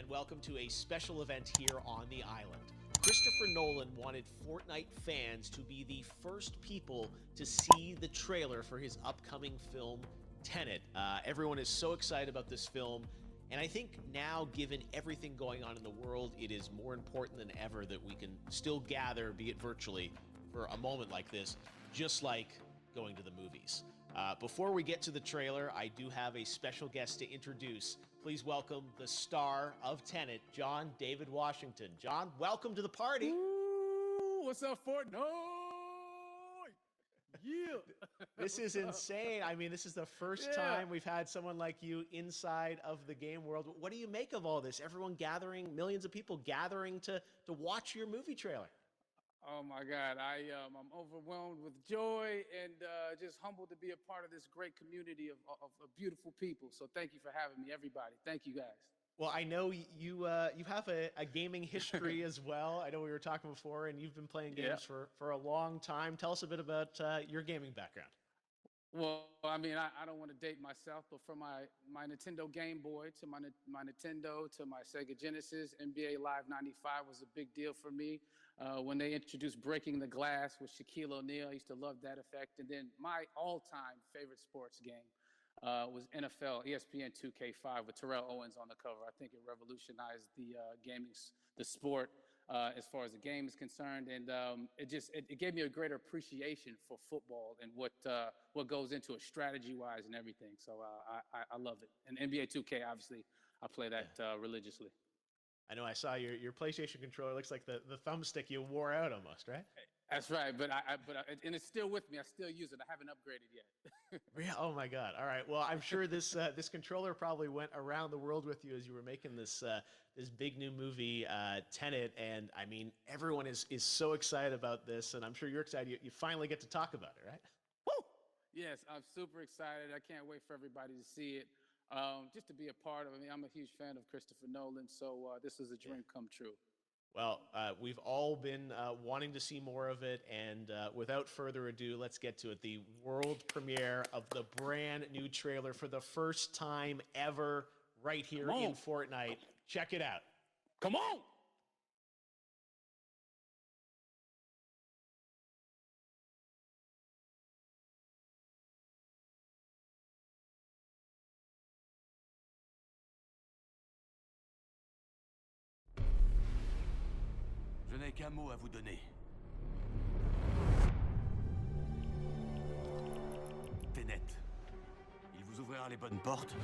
welcome to a special event here on the island. Christopher Nolan wanted Fortnite fans to be the first people to see the trailer for his upcoming film, Tenet. Everyone is so excited about this film, and I think now, given everything going on in the world, it is more important than ever that we can still gather, be it virtually, for a moment like this, just like going to the movies. Before we get to the trailer, I do have a special guest to introduce. Please welcome the star of Tenet, John David Washington. John, welcome to the party. Ooh, what's up, FORTNITE? Yeah. This is insane. I mean, this is the first time we've had someone like you inside of the game world. What do you make of all this? Everyone gathering, millions of people gathering to watch your movie trailer. Oh my God, I'm overwhelmed with joy and just humbled to be a part of this great community of beautiful people. So thank you for having me, everybody. Thank you, guys. Well, I know you have a gaming history as well. I know we were talking before, and you've been playing games for a long time. Tell us a bit about your gaming background. Well, I mean, I don't want to date myself, but from my Nintendo Game Boy to my Nintendo to my Sega Genesis, NBA Live 95 was a big deal for me. When they introduced Breaking the Glass with Shaquille O'Neal, I used to love that effect. And then my all-time favorite sports game was NFL ESPN 2K5 with Terrell Owens on the cover. I think it revolutionized the sport as far as the game is concerned, and it gave me a greater appreciation for football and what goes into it strategy-wise and everything. So I love it. And NBA 2K, obviously, I play that religiously. I know I saw your PlayStation controller. Looks like the thumbstick you wore out almost, right? That's right, but and it's still with me. I still use it. I haven't upgraded yet. Yeah. Oh my God. All right. Well, I'm sure this controller probably went around the world with you as you were making this big new movie, Tenet. And I mean, everyone is so excited about this, and I'm sure you're excited. You finally get to talk about it, right? Woo! Yes, I'm super excited. I can't wait for everybody to see it. Just to be a part of it. I mean, I'm a huge fan of Christopher Nolan, so this is a dream come true. Well, we've all been wanting to see more of it, and without further ado, let's get to it. The world premiere of the brand new trailer for the first time ever right here in Fortnite. Check it out. Come on! Je n'ai qu'un mot à vous donner. Tenet. Il vous ouvrira les bonnes portes.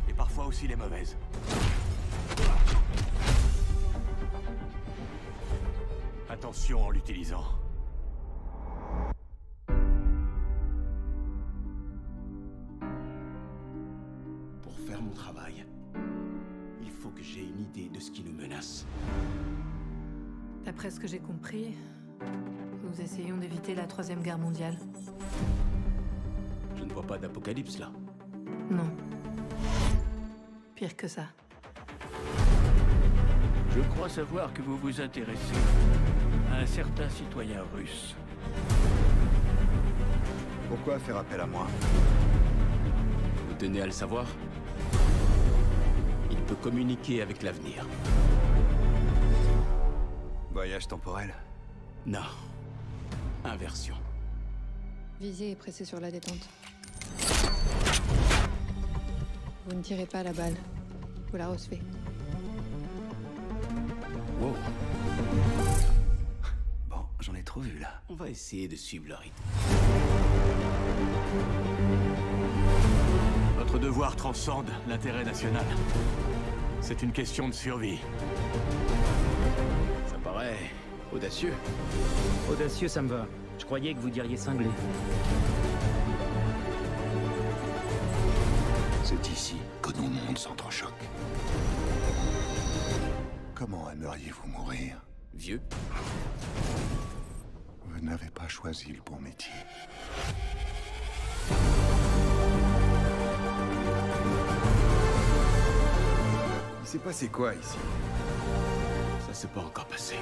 Et parfois aussi les mauvaises. Attention en l'utilisant. Pour faire mon travail, il faut que j'ai une idée de ce qui nous menace. D'après ce que j'ai compris, nous essayons d'éviter la Troisième Guerre mondiale. Je ne vois pas d'apocalypse là. Non. Pire que ça. Je crois savoir que vous vous intéressez à un certain citoyen russe. Pourquoi faire appel à moi? Vous tenez à le savoir? Il peut communiquer avec l'avenir. Voyage temporel? Non. Inversion. Visez et pressez sur la détente. Vous ne tirez pas la balle. Vous la recevez. Wow. Bon, j'en ai trop vu là. On va essayer de suivre le rythme. Votre devoir transcende l'intérêt national. C'est une question de survie. Ça paraît audacieux. Audacieux, ça me va. Je croyais que vous diriez cinglé. C'est ici que nos mondes s'entrechoquent. Comment aimeriez-vous mourir? Vieux. Vous n'avez pas choisi le bon métier. Il s'est passé quoi ici? Ça s'est pas encore passé.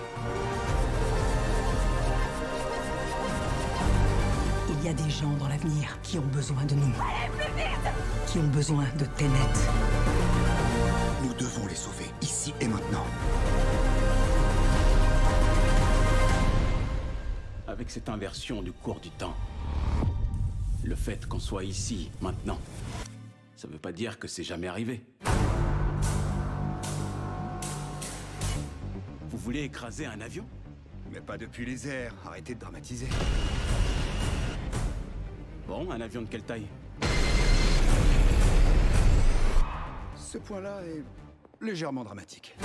Il y a des gens dans l'avenir qui ont besoin de nous. Allez, plus vite! Qui ont besoin de Tenet. avec cette inversion du cours du temps. Le fait qu'on soit ici, maintenant, ça veut pas dire que c'est jamais arrivé. Vous voulez écraser un avion? Mais pas depuis les airs, arrêtez de dramatiser. Bon, un avion de quelle taille? Ce point-là est légèrement dramatique.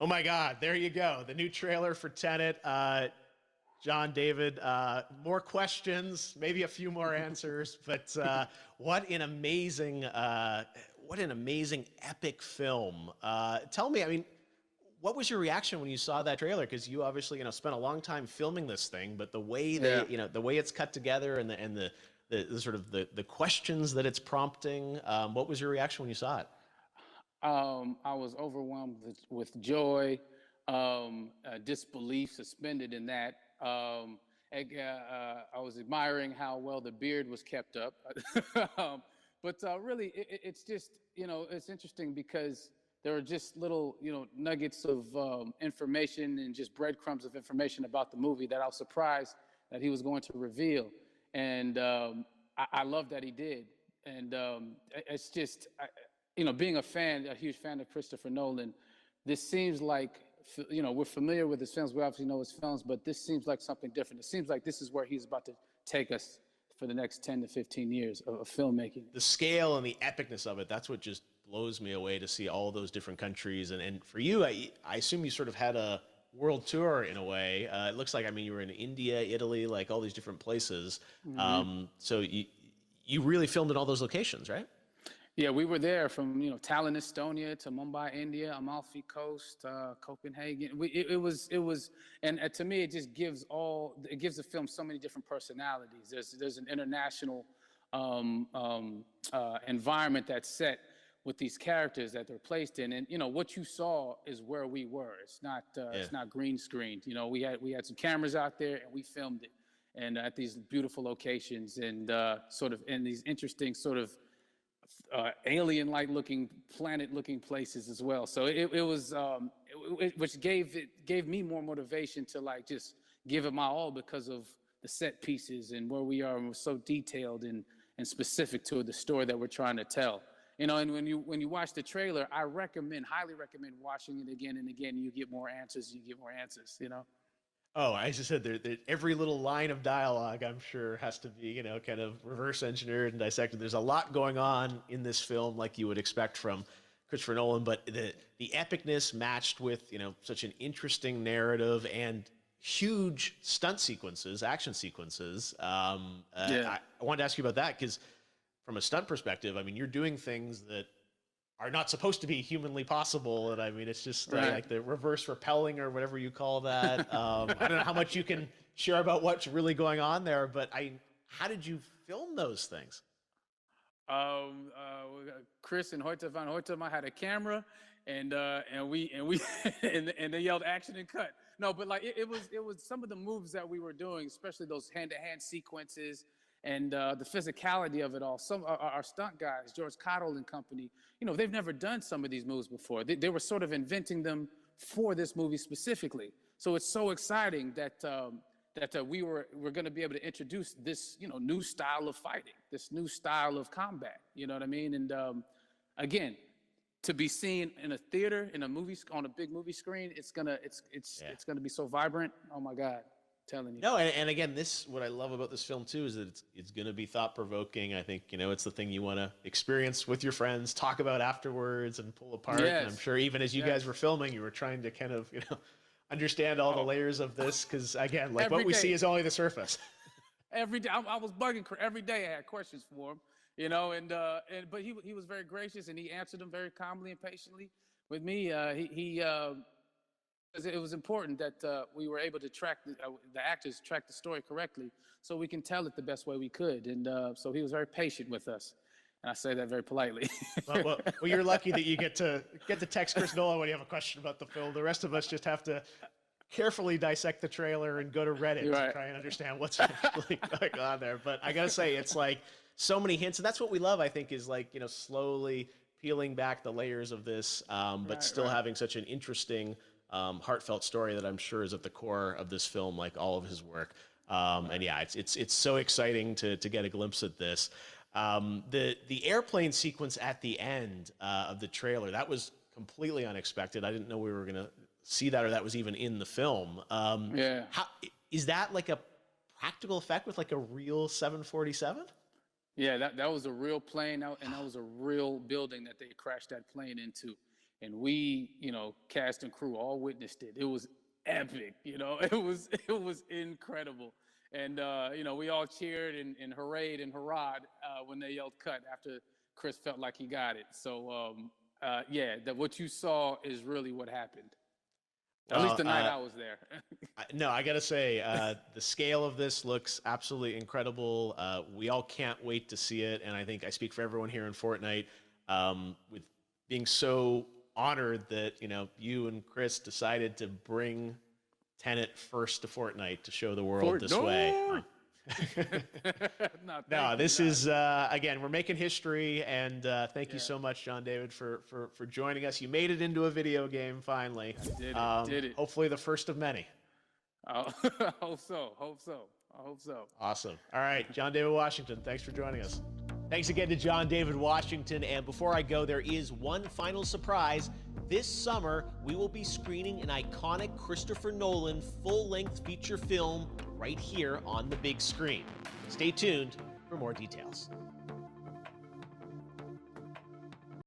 Oh my God, there you go. The new trailer for Tenet. John, David, more questions, maybe a few more answers, but what an amazing epic film. Tell me, I mean, what was your reaction when you saw that trailer? Because you obviously, spent a long time filming this thing, but the way the way it's cut together and the sort of the questions that it's prompting, what was your reaction when you saw it? I was overwhelmed with joy, disbelief suspended in that. I was admiring how well the beard was kept up. But really, it's just, it's interesting because there are just little, nuggets of information and just breadcrumbs of information about the movie that I was surprised that he was going to reveal. And I love that he did. And it's just, being a huge fan of Christopher Nolan, this seems like, we're familiar with his films. We obviously know his films, but this seems like something different. It seems like this is where he's about to take us for the next 10 to 15 years of filmmaking. The scale and the epicness of it, that's what just blows me away, to see all those different countries. And for you, I assume you sort of had a world tour in a way. It looks like, you were in India, Italy, like all these different places. Mm-hmm. So you really filmed in all those locations, right? Yeah, we were there from Tallinn, Estonia, to Mumbai, India, Amalfi Coast, Copenhagen. It was, and to me, it just gives the film so many different personalities. There's an international environment that's set with these characters that they're placed in, and what you saw is where we were. It's not green screened. We had some cameras out there and we filmed it, and at these beautiful locations and sort of in these interesting sort of alien-like looking, planet-looking places as well. So it was, which gave me more motivation to just give it my all because of the set pieces and where we are, and we're so detailed and specific to the story that we're trying to tell. And when you watch the trailer, I highly recommend watching it again and again. You get more answers. Oh, I just said every little line of dialogue, I'm sure, has to be, kind of reverse engineered and dissected. There's a lot going on in this film, like you would expect from Christopher Nolan, but the epicness matched with, such an interesting narrative and huge stunt sequences, action sequences. I wanted to ask you about that because from a stunt perspective, you're doing things that are not supposed to be humanly possible, and it's just like the reverse rappelling or whatever you call that. I don't know how much you can share about what's really going on there, but how did you film those things? Chris and Hoyte van Hoytema had a camera, and they yelled action and cut. No, but it was some of the moves that we were doing, especially those hand-to-hand sequences. And the physicality of it all. Some our stunt guys, George Cottle and company, they've never done some of these moves before. They were sort of inventing them for this movie specifically. So it's so exciting that we're going to be able to introduce this new style of fighting, this new style of combat. You know what I mean? And again, to be seen in a theater, in a movie, on a big movie screen, it's gonna be so vibrant. Oh my God. Telling you. No, and again, what I love about this film too is that it's going to be thought-provoking. I think it's the thing you want to experience with your friends, talk about afterwards, and pull apart. Yes. And I'm sure even as you guys were filming, you were trying to kind of understand all the layers of this, because again, what we see is only the surface. Every day, I was bugging every day. I had questions for him, but he was very gracious and he answered them very calmly and patiently. With me, it was important that we were able to track the actors track the story correctly, so we can tell it the best way we could. And so he was very patient with us, and I say that very politely. well, you're lucky that you get to text Chris Nolan when you have a question about the film. The rest of us just have to carefully dissect the trailer and go to Reddit to try and understand what's really going on there. But I gotta say, it's like so many hints, and that's what we love. I think is like, you know, slowly peeling back the layers of this, but still having such an interesting, heartfelt story that I'm sure is at the core of this film, like all of his work. And yeah, it's so exciting to get a glimpse at this. The airplane sequence at the end of the trailer, that was completely unexpected. I didn't know we were gonna see that, or that was even in the film. How is that, like a practical effect with like a real 747? Yeah, that was a real plane, and that was a real building that they crashed that plane into. And we, you know, cast and crew all witnessed it. It was epic, you know, it was incredible. And, you know, we all cheered and hurrayed and hurrahed when they yelled cut after Chris felt like he got it. So, yeah, what you saw is really what happened. At least the night I was there. No, I gotta say, the scale of this looks absolutely incredible. We all can't wait to see it, and I think I speak for everyone here in Fortnite with being so honored that, you know, you and Chris decided to bring Tenet first to Fortnite to show the world this way. No, this is again, we're making history, and thank you so much, John David, for joining us. You made it into a video game finally. I did it. Hopefully the first of many. I hope so. Awesome. All right, John David Washington, thanks for joining us. Thanks again to John David Washington. And before I go, there is one final surprise. This summer, we will be screening an iconic Christopher Nolan full-length feature film right here on the big screen. Stay tuned for more details.